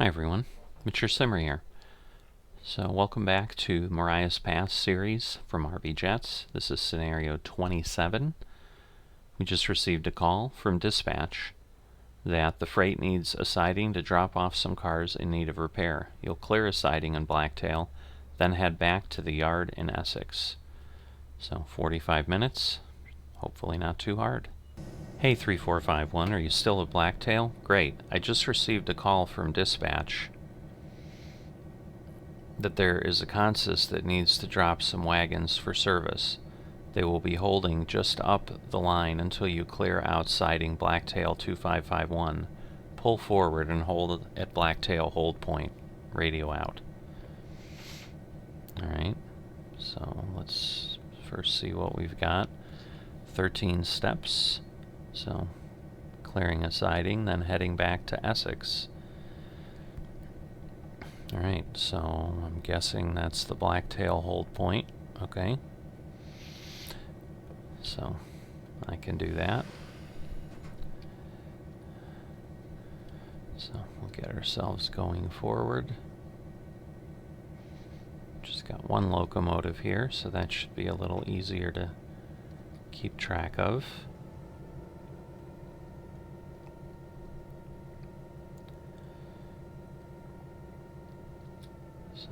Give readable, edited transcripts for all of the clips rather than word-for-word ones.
Hi everyone, Mr. Simmer here. So welcome back to Mariah's Path series from RBJets. This is scenario 27. We just received a call from dispatch that the freight needs a siding to drop off some cars in need of repair. You'll clear a siding on Blacktail, then head back to the yard in Essex. So 45 minutes, hopefully not too hard. Hey 3451, are you still at Blacktail? Great, I just received a call from dispatch that there is a consist that needs to drop some wagons for service. They will be holding just up the line until you clear out siding Blacktail 2551. Pull forward and hold at Blacktail hold point. Radio out. Alright, so let's first see what we've got. 13 steps. So, clearing a siding, then heading back to Essex. Alright, so I'm guessing that's the Blacktail hold point. Okay. So, I can do that. So, we'll get ourselves going forward. Just got one locomotive here, so that should be a little easier to keep track of. So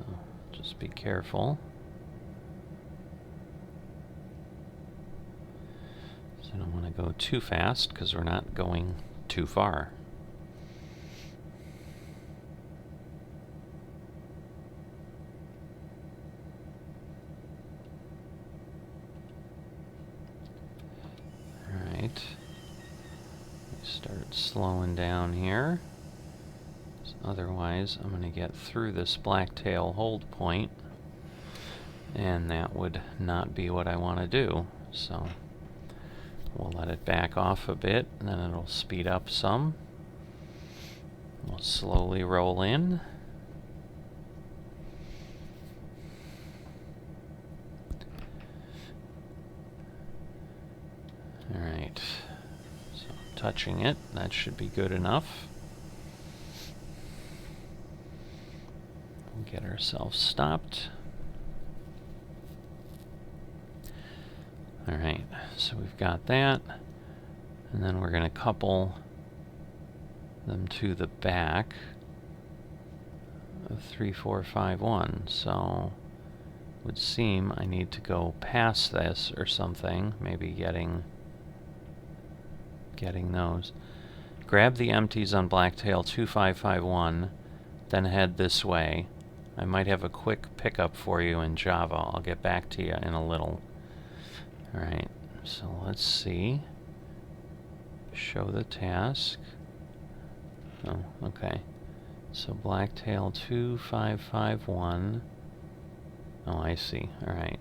just be careful. So I don't want to go too fast because we're not going too far. Alright. Start slowing down here. Otherwise, I'm going to get through this Blacktail hold point, and that would not be what I want to do. So we'll let it back off a bit, and then it'll speed up some. We'll slowly roll in. Alright, so touching it, that should be good enough. Get ourselves stopped. Alright, so we've got that, and then we're going to couple them to the back of 3451. So it would seem I need to go past this or something, maybe getting those. Grab the empties on Blacktail 2551, then head this way. I might have a quick pickup for you in Java. I'll get back to you in a little. Alright, so let's see. Show the task. Oh, okay. So Blacktail 2551. Oh, I see. Alright.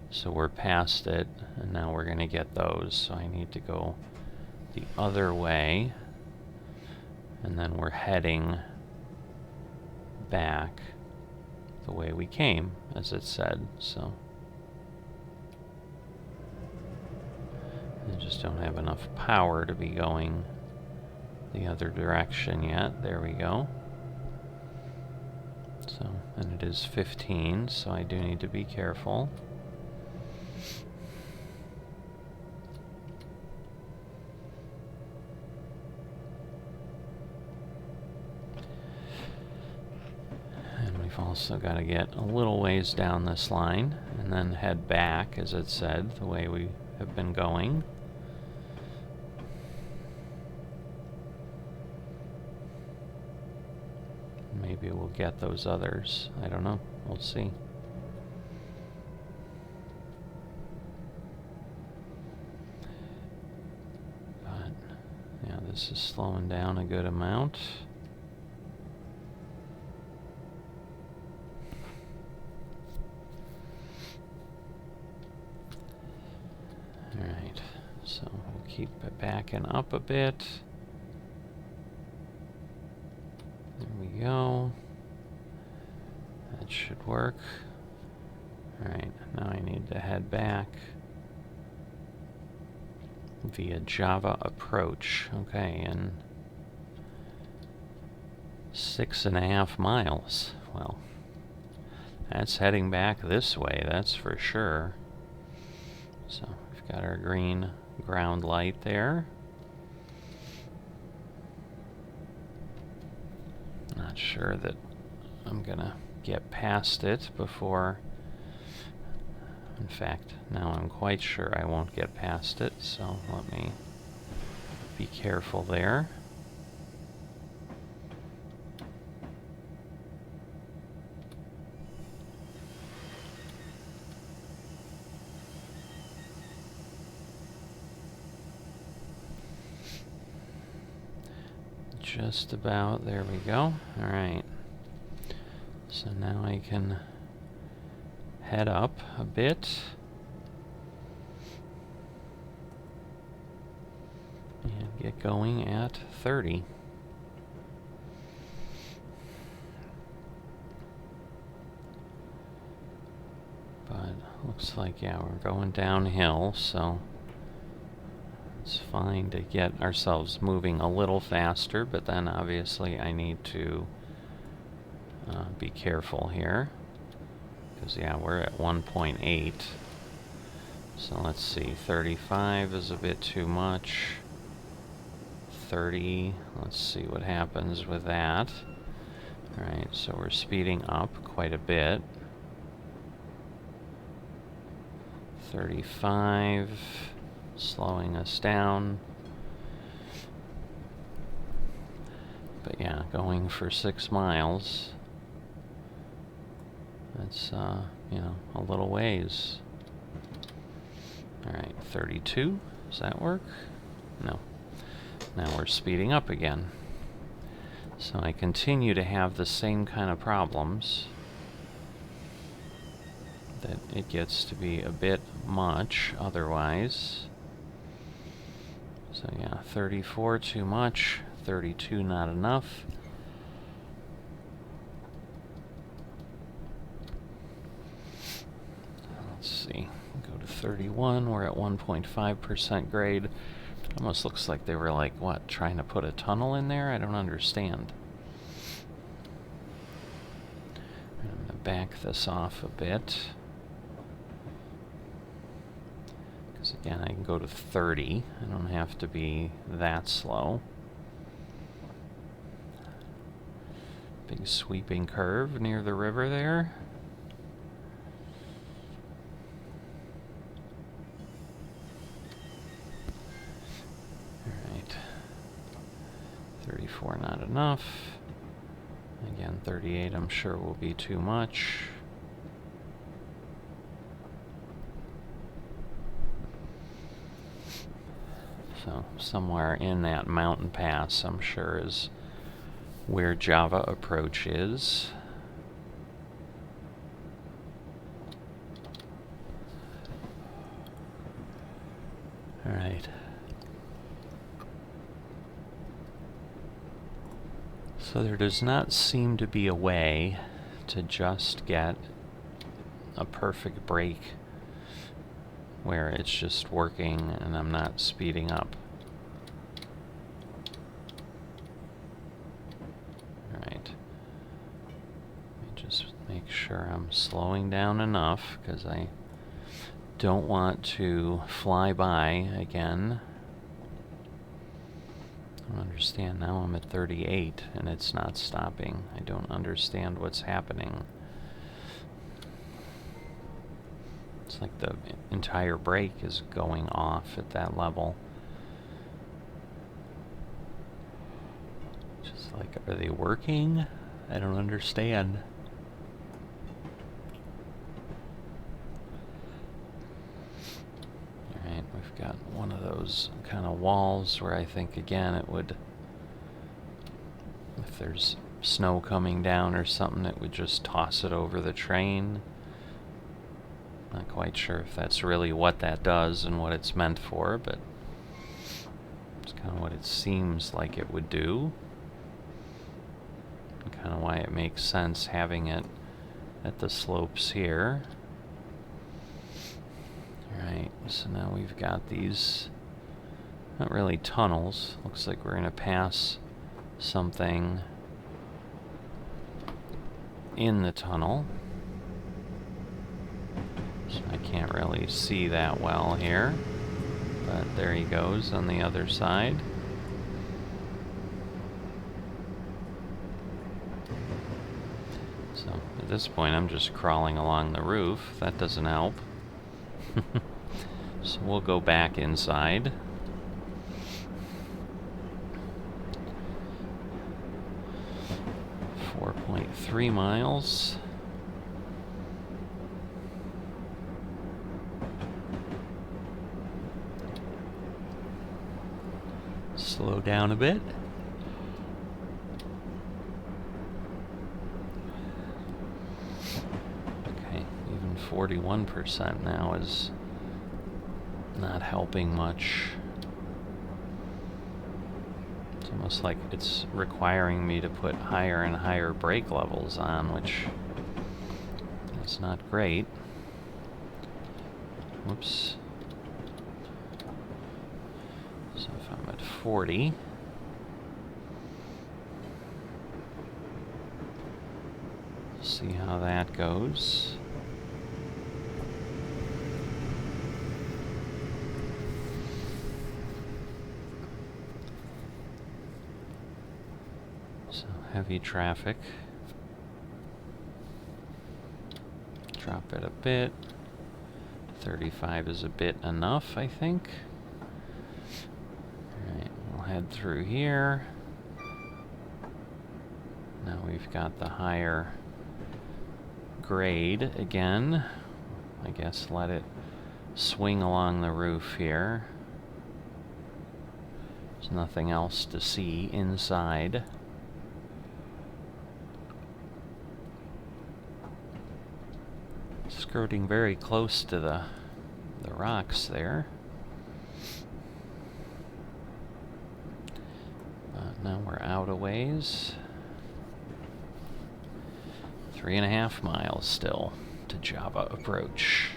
So we're past it, and now we're going to get those. So I need to go the other way. And then we're heading back the way we came, as it said. So I just don't have enough power to be going the other direction yet. There we go. So, and it is 15, so I do need to be careful. Also got to get a little ways down this line and then head back, as it said, the way we have been going. Maybe we'll get those others. I don't know. We'll see. But yeah, this is slowing down a good amount. Alright, so we'll keep it backing up a bit. There we go. That should work. Alright, now I need to head back via Java approach. Okay, and 6.5 miles. Well, that's heading back this way, that's for sure. So we've got our green ground light there. Not sure that I'm gonna get past it before. In fact, now I'm quite sure I won't get past it, so let me be careful there. Just about, there we go. Alright. So now I can head up a bit. And get going at 30. But looks like, yeah, we're going downhill, so it's fine to get ourselves moving a little faster, but then obviously I need to be careful here. Because, yeah, we're at 1.8. So let's see, 35 is a bit too much. 30, let's see what happens with that. Alright, so we're speeding up quite a bit. 35, slowing us down. But yeah, going for 6 miles. That's, you know, a little ways. Alright, 32. Does that work? No. Now we're speeding up again. So I continue to have the same kind of problems. That it gets to be a bit much otherwise. So yeah, 34 too much, 32 not enough. Let's see, go to 31, we're at 1.5% grade. Almost looks like they were like, what, trying to put a tunnel in there? I don't understand. I'm going to back this off a bit. Because again, I can go to 30. I don't have to be that slow. Big sweeping curve near the river there. Alright. 34 not enough. Again, 38 I'm sure will be too much. So somewhere in that mountain pass, I'm sure, is where Java approach is. All right. So there does not seem to be a way to just get a perfect break where it's just working and I'm not speeding up. Alright. Let me just make sure I'm slowing down enough, because I don't want to fly by again. I don't understand. Now I'm at 38 and it's not stopping. I don't understand what's happening. It's like the entire brake is going off at that level. Just like, are they working? I don't understand. Alright, we've got one of those kind of walls where I think, again, it would, if there's snow coming down or something, it would just toss it over the train. Not quite sure if that's really what that does and what it's meant for, but it's kind of what it seems like it would do. And kind of why it makes sense having it at the slopes here. Alright, so now we've got these, not really tunnels. Looks like we're going to pass something in the tunnel. So I can't really see that well here. But there he goes on the other side. So at this point I'm just crawling along the roof. That doesn't help. So we'll go back inside. .3 miles. Slow down a bit. Okay, even 41% now is not helping much. It's almost like it's requiring me to put higher and higher brake levels on, which is not great. Whoops. So if I'm at 40, see how that goes. So heavy traffic. Drop it a bit. 35 is a bit enough, I think. Alright, we'll head through here. Now we've got the higher grade again. I guess let it swing along the roof here. There's nothing else to see inside. Skirting very close to the rocks there. But now we're out a ways. 3.5 miles still to Java approach.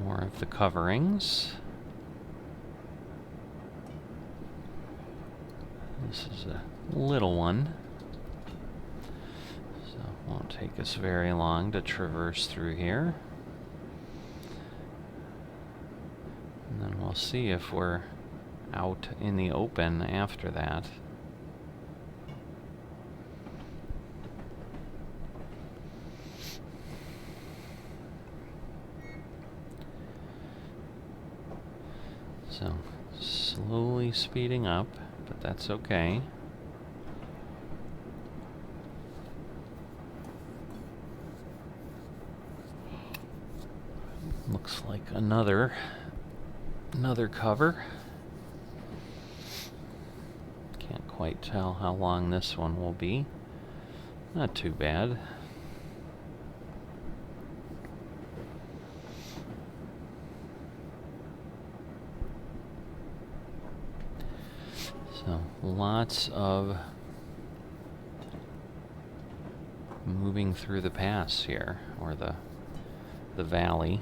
More of the coverings. This is a little one, so it won't take us very long to traverse through here. And then we'll see if we're out in the open after that. So, slowly speeding up, but that's okay. Looks like another cover. Can't quite tell how long this one will be. Not too bad. So, lots of moving through the pass here, or the valley.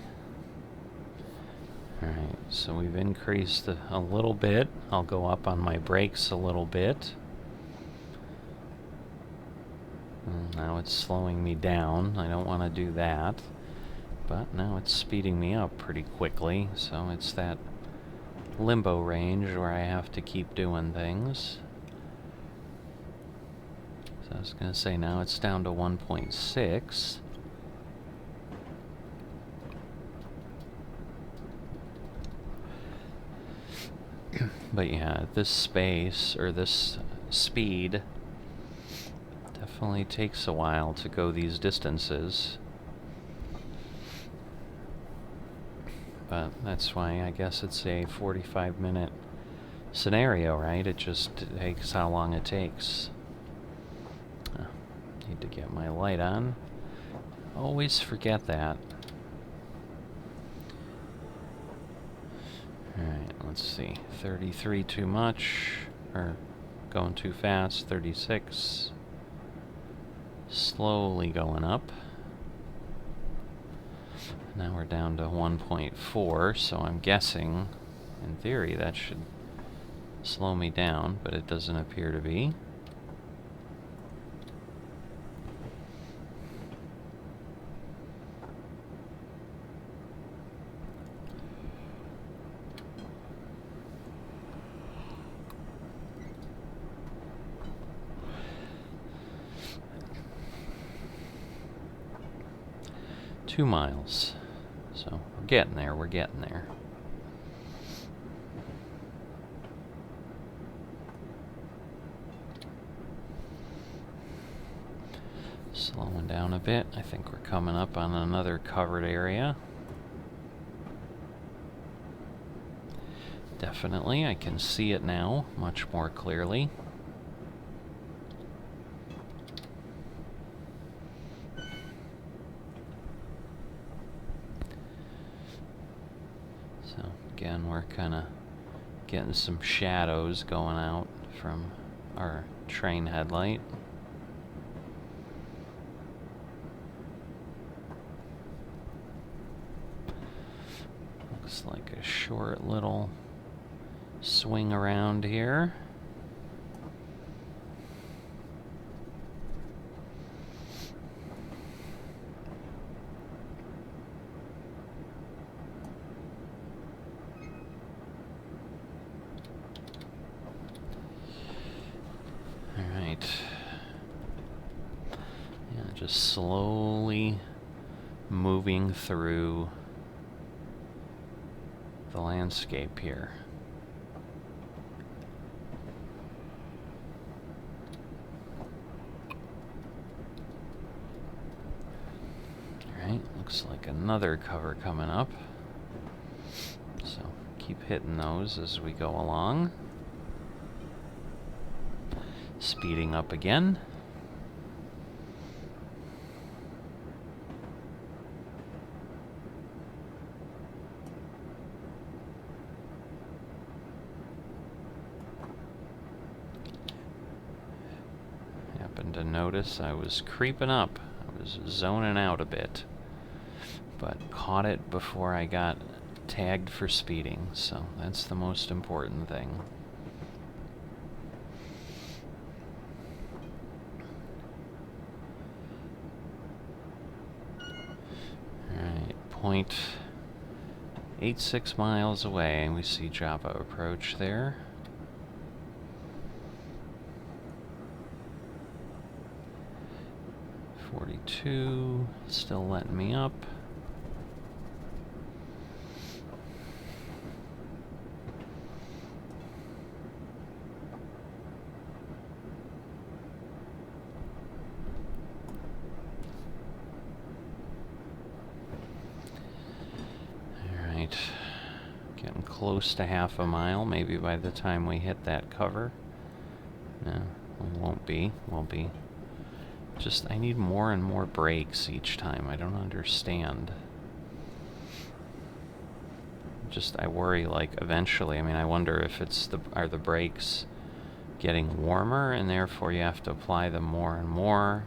Alright, so we've increased a little bit. I'll go up on my brakes a little bit. And now it's slowing me down. I don't want to do that. But now it's speeding me up pretty quickly, so it's that limbo range where I have to keep doing things. So I was going to say now it's down to 1.6. But yeah, this space, or this speed, definitely takes a while to go these distances. But that's why I guess it's a 45-minute scenario, right? It just takes how long it takes. Need to get my light on. Always forget that. Alright, let's see. 33 too much, or going too fast. 36. Slowly going up. Now we're down to 1.4, so I'm guessing, in theory, that should slow me down, but it doesn't appear to be. Two miles. So we're getting there, we're getting there. Slowing down a bit. I think we're coming up on another covered area. Definitely, I can see it now much more clearly. So again, we're kind of getting some shadows going out from our train headlight. Looks like a short little swing around here. Alright. Yeah, just slowly moving through the landscape here. Alright, looks like another cover coming up. So keep hitting those as we go along. Speeding up again. Happened to notice I was creeping up. I was zoning out a bit, but caught it before I got tagged for speeding, so that's the most important thing. Alright, 0.86 miles away, and we see Java approach there. Still letting me up. Alright, getting close to half a mile, maybe by the time we hit that cover. No, we won't be. Just, I need more and more brakes each time. I don't understand. Just, I worry, like, eventually, I mean, I wonder if it's are the brakes getting warmer, and therefore you have to apply them more and more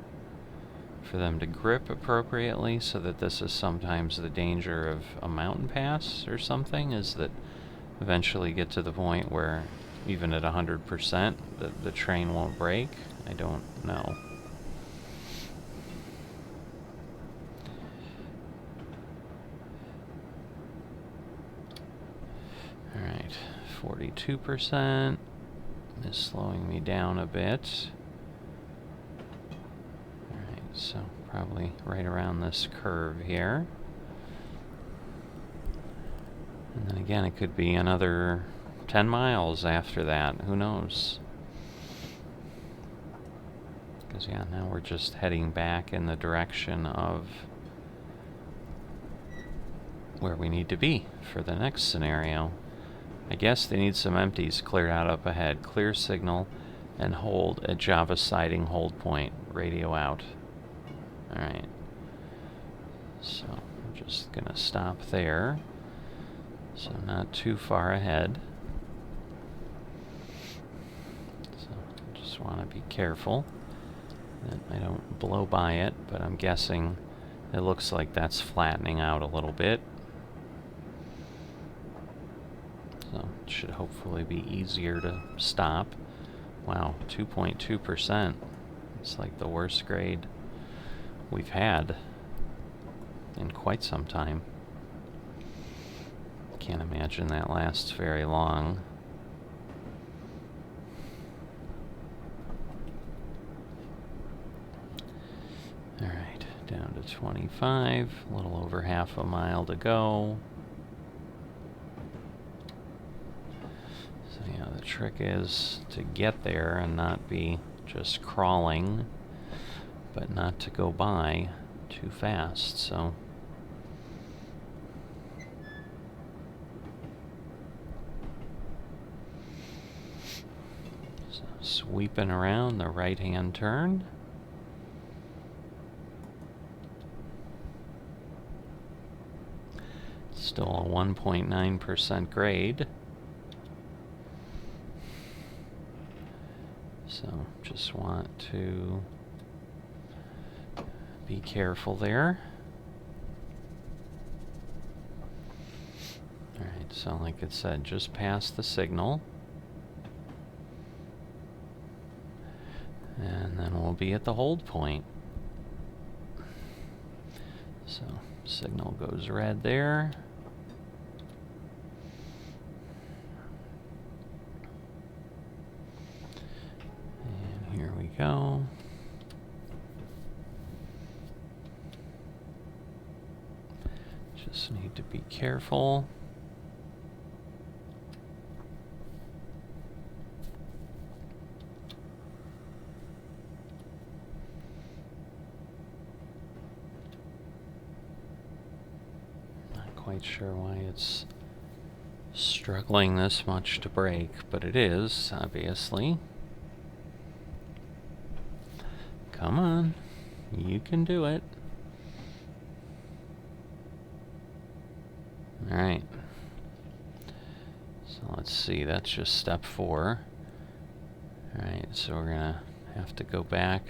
for them to grip appropriately, so that this is sometimes the danger of a mountain pass or something, is that eventually get to the point where even at 100% the train won't brake. I don't know. Alright, 42% is slowing me down a bit. Alright, so probably right around this curve here. And then again, it could be another 10 miles after that. Who knows? Because, yeah, now we're just heading back in the direction of where we need to be for the next scenario. I guess they need some empties cleared out up ahead. Clear signal and hold at Java siding hold point. Radio out. Alright. So I'm just gonna stop there. So not too far ahead. So just want to be careful that I don't blow by it, but I'm guessing it looks like that's flattening out a little bit. So should hopefully be easier to stop. Wow, 2.2%. It's like the worst grade we've had in quite some time. Can't imagine that lasts very long. Alright, down to 25, a little over half a mile to go. So yeah, the trick is to get there and not be just crawling, but not to go by too fast, so sweeping around the right-hand turn. Still a 1.9% grade. So just want to be careful there. Alright, so like it said, just past the signal. And then we'll be at the hold point. So signal goes red there. And here we go. Just need to be careful. Quite sure why it's struggling this much to brake, but it is, obviously. Come on, you can do it. Alright. So let's see, that's just step 4. Alright, so we're gonna have to go back,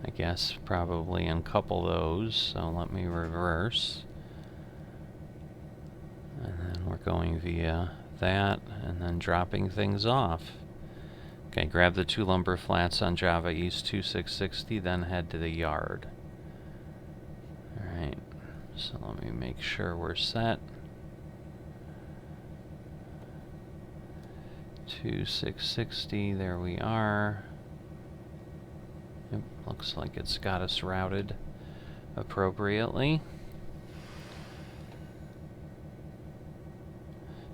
I guess, probably uncouple those, so let me reverse. And then we're going via that, and then dropping things off. Okay, grab the 2 lumber flats on Java East 2660, then head to the yard. Alright, so let me make sure we're set. 2660, there we are. Yep, looks like it's got us routed appropriately.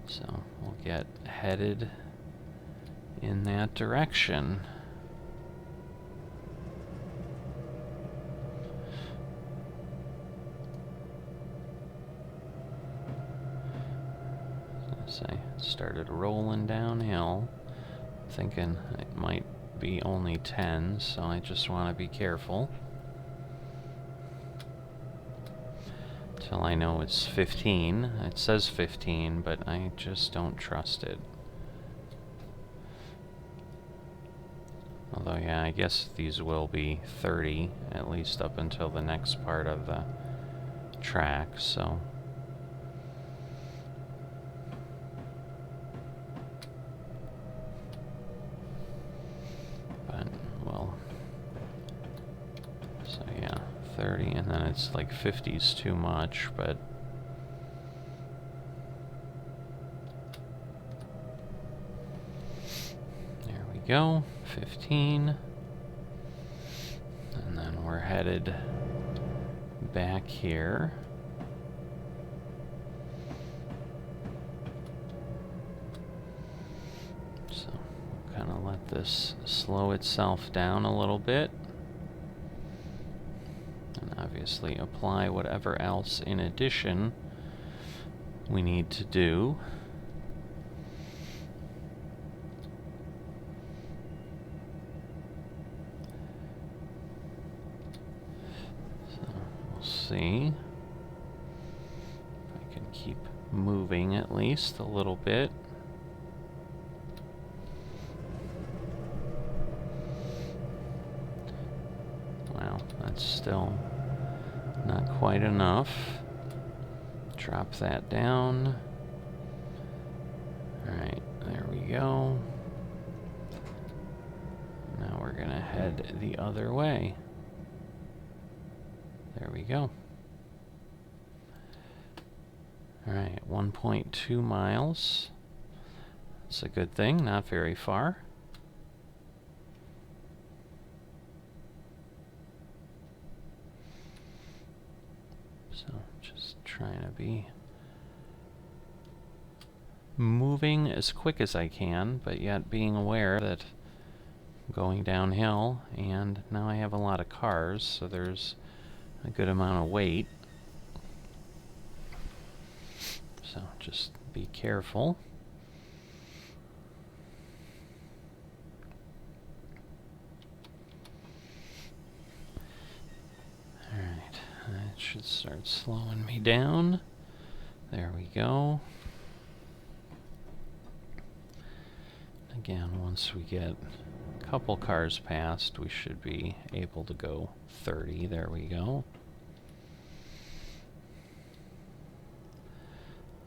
So we'll get headed in that direction. As I started rolling downhill, thinking it might be only 10, so I just want to be careful. Till I know it's 15. It says 15, but I just don't trust it. Although, yeah, I guess these will be 30, at least up until the next part of the track, so. But, well. So, yeah. 30, and then it's like 50's too much, but there we go, 15, and then we're headed back here. So we'll kind of let this slow itself down a little bit. Obviously apply whatever else in addition we need to do. So we'll see if I can keep moving at least a little bit. Wow, that's still not quite enough. Drop that down. Alright, head the other way. There we go. Alright, 1.2 miles. That's a good thing, not very far. So, just trying to be moving as quick as I can, but yet being aware that I'm going downhill, and now I have a lot of cars, so there's a good amount of weight. So just be careful. Alright, that should start slowing me down. There we go. Again, once we get a couple cars past, we should be able to go 30. There we go.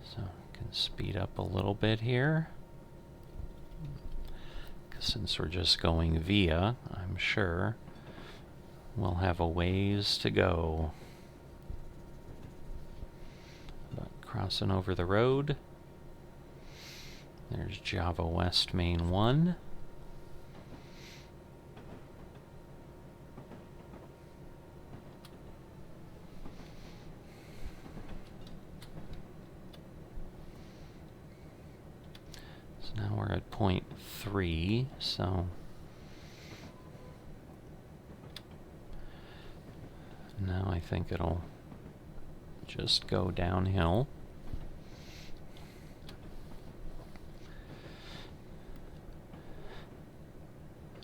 So, can speed up a little bit here. 'Cause since we're just going via, I'm sure we'll have a ways to go. But crossing over the road. There's Java West Main 1. So now we're at point 3, so now I think it'll just go downhill.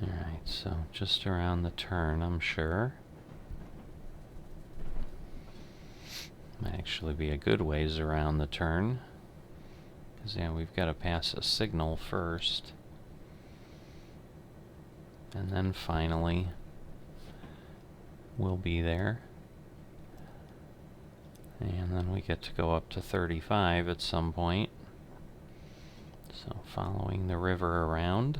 Alright, so just around the turn, I'm sure. Might actually be a good ways around the turn. Because, yeah, we've got to pass a signal first. And then finally, we'll be there. And then we get to go up to 35 at some point. So, following the river around.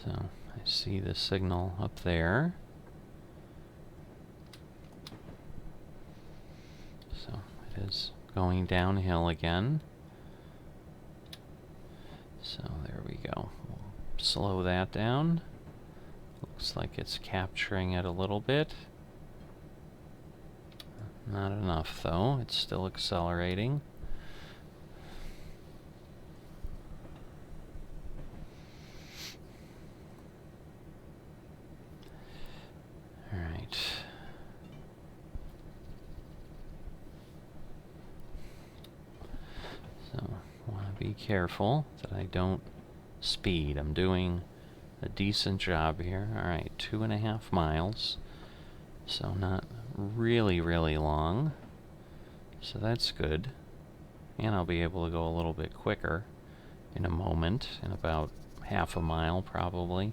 So, I see the signal up there. So, it is going downhill again. So, there we go. We'll slow that down. Looks like it's capturing it a little bit. Not enough, though. It's still accelerating. Alright. So, want to be careful that I don't speed. I'm doing a decent job here. Alright, 2.5 miles. So not really, really long. So that's good. And I'll be able to go a little bit quicker in a moment, in about half a mile probably,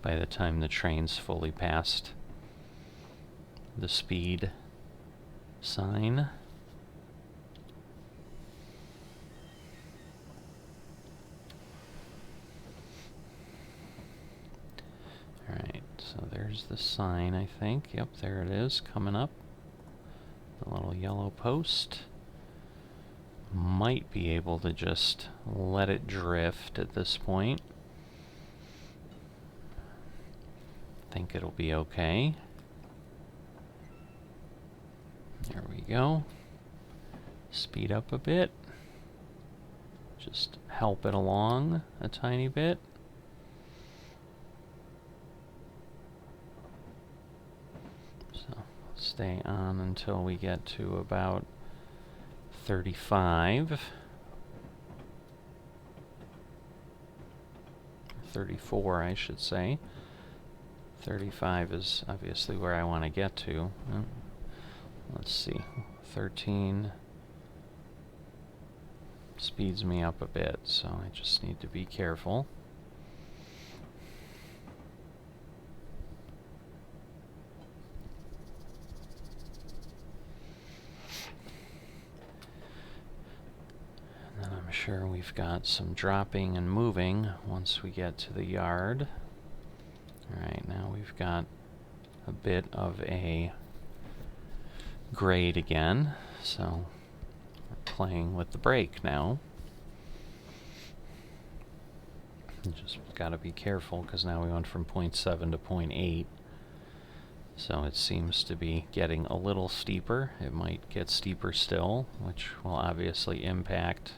by the time the train's fully past the speed sign. Alright, so there's the sign, I think. Yep, there it is, coming up. The little yellow post. Might be able to just let it drift at this point. Think it'll be okay. There we go. Speed up a bit. Just help it along a tiny bit. So stay on until we get to about 35. 34, I should say. 35 is obviously where I want to get to. Let's see. 13 speeds me up a bit, so I just need to be careful. sure we've got some dropping and moving once we get to the yard. Alright, now we've got a bit of a grade again, so we're playing with the brake now. Just got to be careful because now we went from 0.7 to 0.8. So it seems to be getting a little steeper. It might get steeper still, which will obviously impact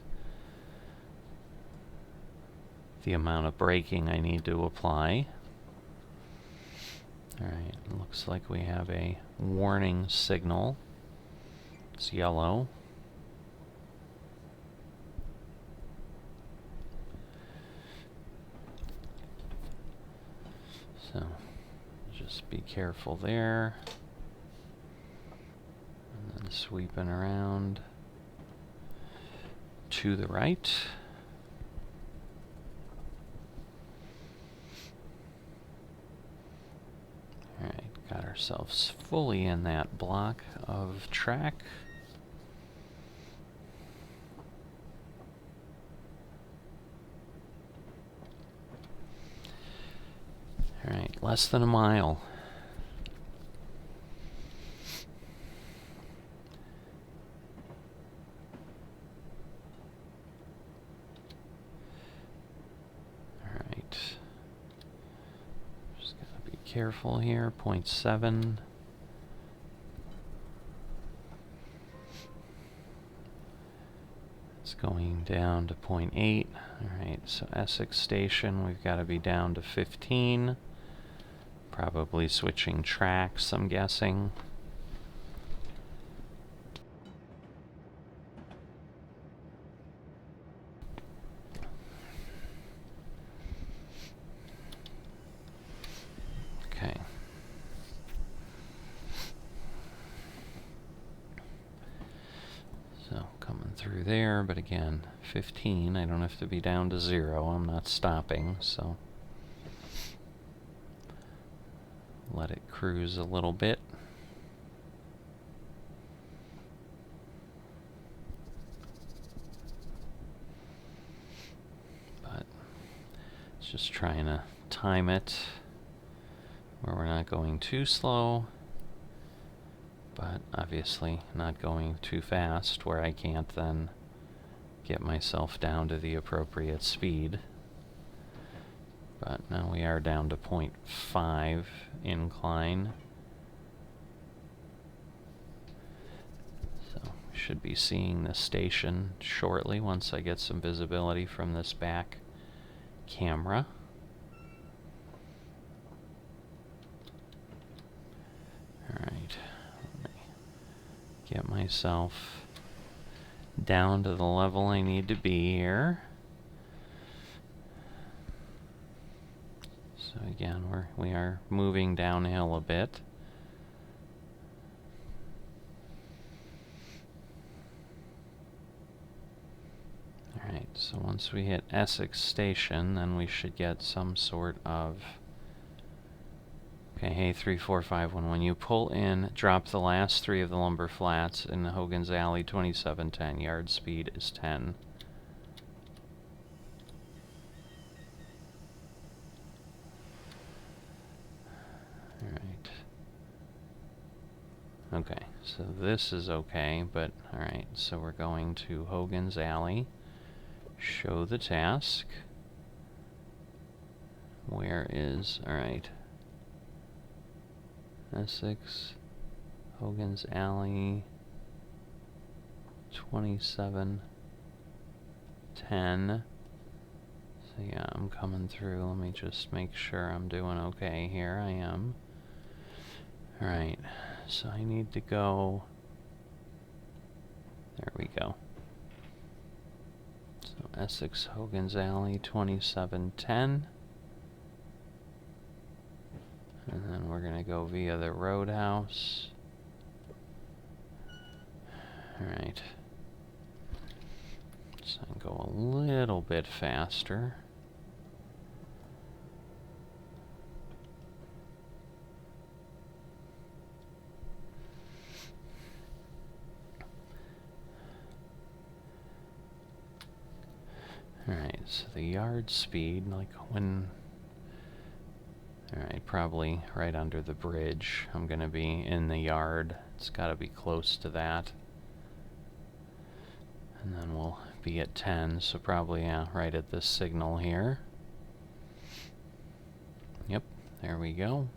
the amount of braking I need to apply. Alright, looks like we have a warning signal. It's yellow. So just be careful there. And then sweeping around to the right. Alright, got ourselves fully in that block of track. Alright, less than a mile. Alright. Just gotta be careful here. 0.7. It's going down to 0.8. Alright, so Essex Station, we've got to be down to 15. Probably switching tracks, I'm guessing. Okay. So coming through there, but again, 15. I don't have to be down to 0. I'm not stopping, so let it cruise a little bit. But it's just trying to time it where we're not going too slow, but obviously not going too fast where I can't then get myself down to the appropriate speed. But now we are down to 0.5 incline. So we should be seeing the station shortly once I get some visibility from this back camera. Alright, let me get myself down to the level I need to be here. So again, we are moving downhill a bit. Alright, so once we hit Essex Station, then we should get some sort of... Okay, hey 3451, when you pull in, drop the last 3 of the lumber flats in the Hogan's Alley 2710. Yard speed is 10. Alright. Okay, so this is okay, but alright, so we're going to Hogan's Alley. Show the task. Where is, alright. Essex, Hogan's Alley, 2710. So yeah, I'm coming through. Let me just make sure I'm doing okay here. I am. Alright, so I need to go... There we go. So Essex, Hogan's Alley, 2710. And then we're going to go via the Roadhouse. Alright. So I can go a little bit faster. So the yard speed, like when... Alright, probably right under the bridge. I'm gonna be in the yard. It's gotta be close to that. And then we'll be at 10, so probably, yeah, right at this signal here. Yep, there we go.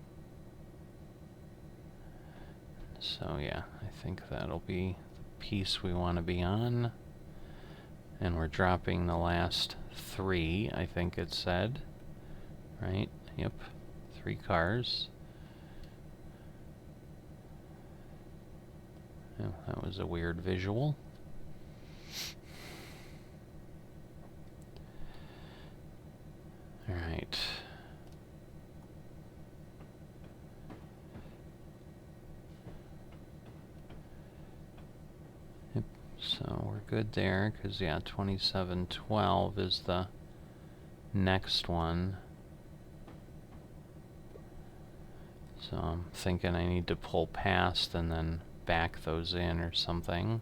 So yeah, I think that'll be the piece we want to be on. And we're dropping the last 3, I think it said. Right? Yep. 3 cars. Oh, that was a weird visual. Alright. Yep, so we're good there, because yeah, 2712 is the next one. So I'm thinking I need to pull past and then back those in or something.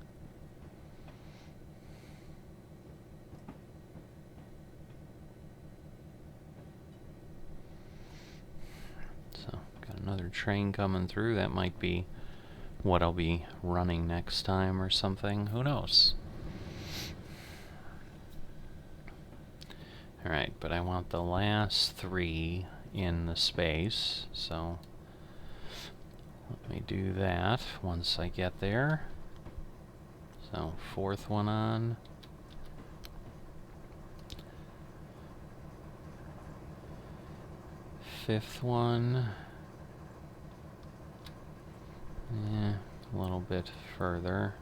So got another train coming through. That might be what I'll be running next time or something. Who knows? Alright, but I want the last 3 in the space, so let me do that once I get there. So, 4th one on. Fifth one. Yeah, a little bit further.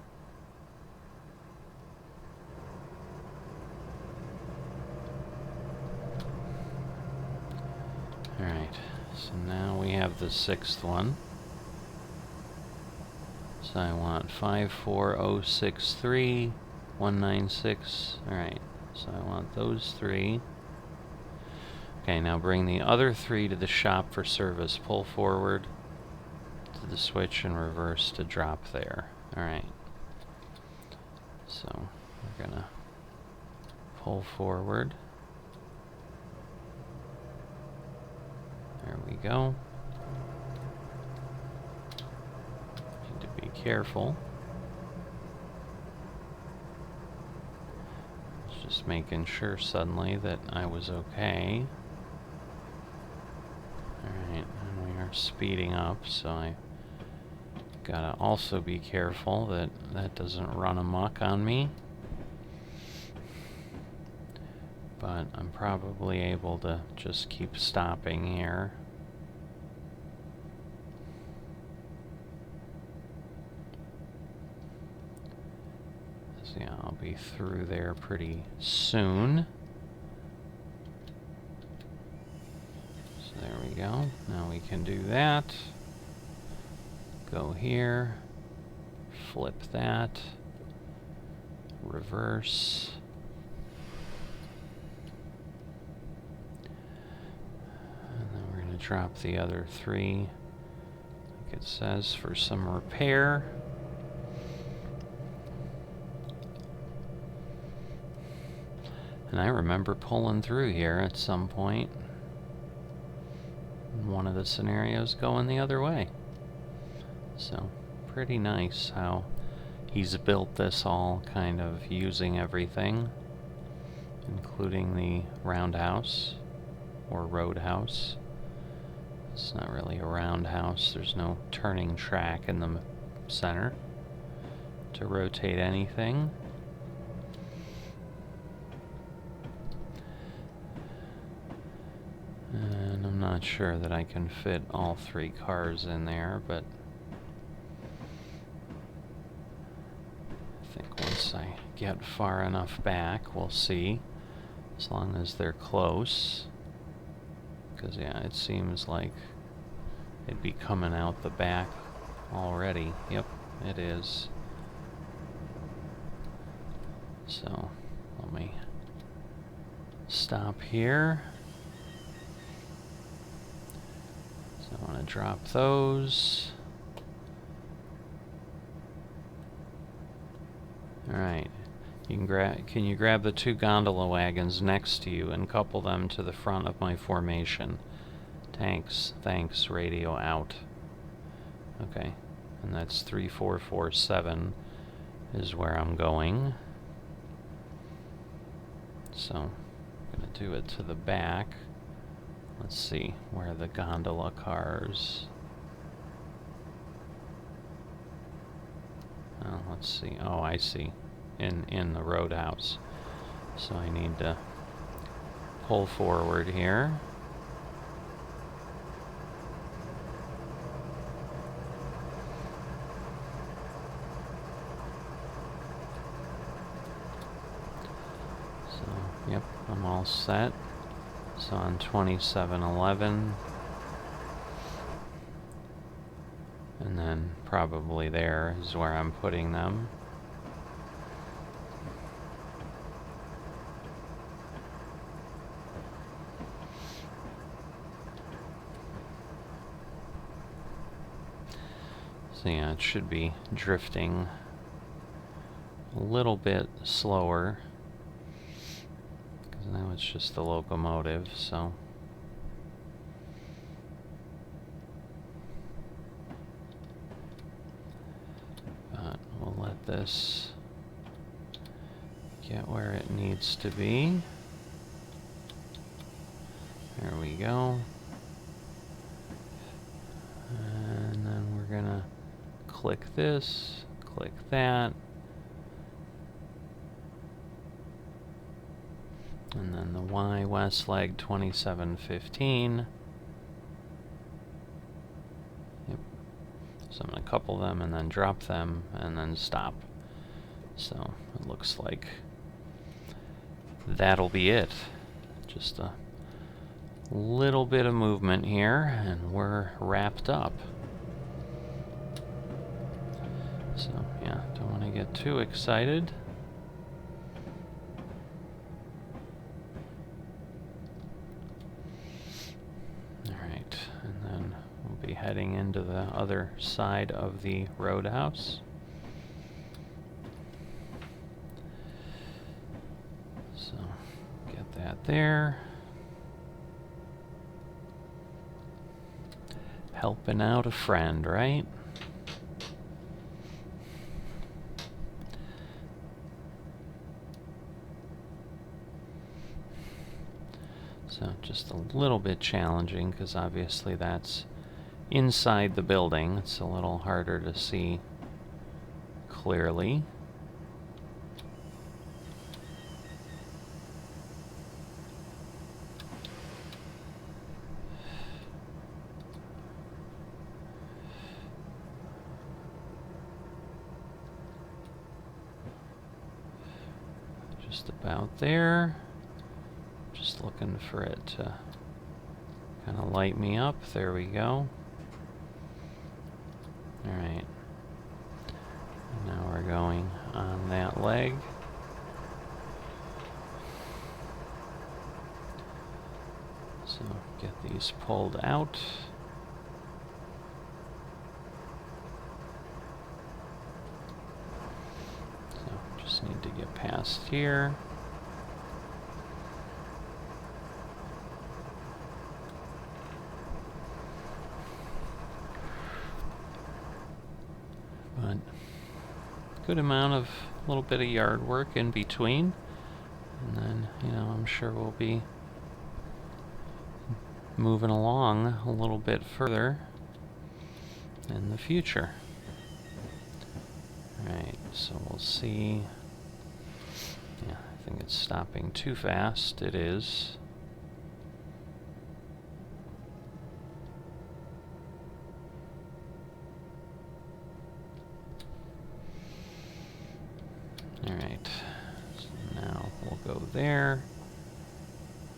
Alright, so now we have the 6th one. So I want 54063, 196. Alright, so I want those 3. Okay, now bring the other 3 to the shop for service. Pull forward to the switch and reverse to drop there. Alright. So we're gonna pull forward. There we go. Need to be careful. Just making sure suddenly that I was okay. Alright, and we are speeding up, so I gotta also be careful that that doesn't run amok on me. But I'm probably able to just keep stopping here. So yeah, I'll be through there pretty soon. So there we go. Now we can do that. Go here. Flip that. Reverse. Drop the other 3, like it says, for some repair. And I remember pulling through here at some point. One of the scenarios going the other way. So, pretty nice how he's built this all kind of using everything, including the roundhouse or roadhouse. It's not really a roundhouse. There's no turning track in the center to rotate anything. And I'm not sure that I can fit all 3 cars in there, but I think once I get far enough back, we'll see. As long as they're close. Because, yeah, it seems like it'd be coming out the back already. Yep, it is. So, let me stop here. So I want to drop those. Alright. Can you grab the 2 gondola wagons next to you and couple them to the front of my formation? Thanks, radio out. Okay, and that's 3447 is where I'm going. So, I'm gonna do it to the back. Let's see, where are the gondola cars? Oh, let's see. Oh, I see. In the roadhouse. So I need to pull forward here. So, yep, I'm all set. So on 2711. And then probably there is where I'm putting them. So yeah, it should be drifting a little bit slower, because now it's just the locomotive, so. But we'll let this get where it needs to be. There we go. And then we're gonna click this, click that, and then the Y west leg 2715. Yep. So I'm going to couple them and then drop them and then stop. So it looks like that'll be it. Just a little bit of movement here and we're wrapped up. So, yeah, don't want to get too excited. Alright, and then we'll be heading into the other side of the roadhouse. So, get that there. Helping out a friend, right? So just a little bit challenging because obviously that's inside the building. It's a little harder to see clearly. Just about there. Just looking for it to kind of light me up. There we go. Alright. Now we're going on that leg. So get these pulled out. So just need to get past here. But good amount of little bit of yard work in between, and then, you know, I'm sure we'll be moving along a little bit further in the future. Alright, so we'll see. Yeah, I think it's stopping too fast. It is. Alright, so now we'll go there.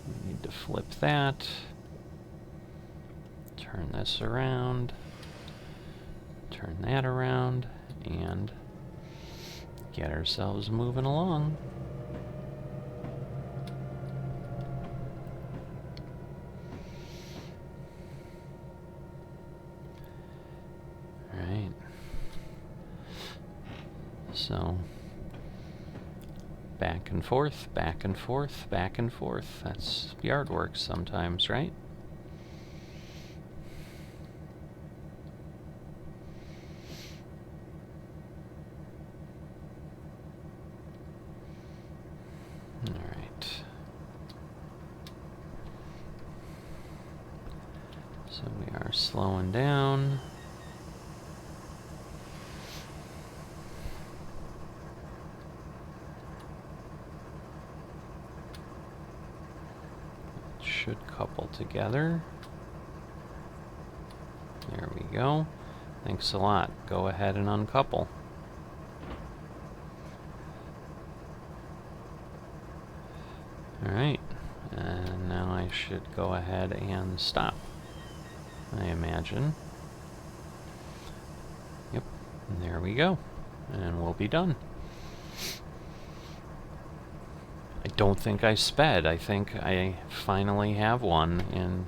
We need to flip that. Turn this around. Turn that around. And get ourselves moving along. Alright. So Back and forth, back and forth, back and forth. That's yard work sometimes, right? Alright. So we are slowing down. Should couple together. There we go. Thanks a lot. Go ahead and uncouple. Alright, and now I should go ahead and stop, I imagine. Yep, and there we go. And we'll be done. I don't think I sped. I think I finally have one in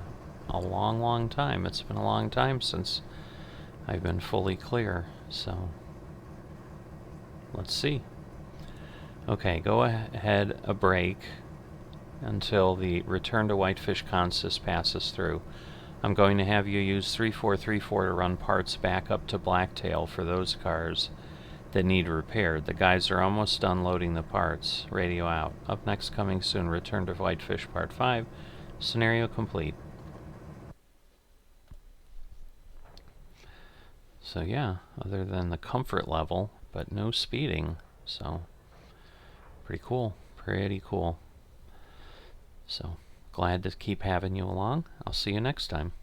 a long, long time. It's been a long time since I've been fully clear, so let's see. Okay, go ahead a break until the return to Whitefish consist passes through. I'm going to have you use 3434 to run parts back up to Blacktail for those cars that need repaired. The guys are almost done loading the parts. Radio out. Up next, coming soon, Return to Whitefish Part 5. Scenario complete. So yeah, other than the comfort level, but no speeding. So, pretty cool. Pretty cool. So, glad to keep having you along. I'll see you next time.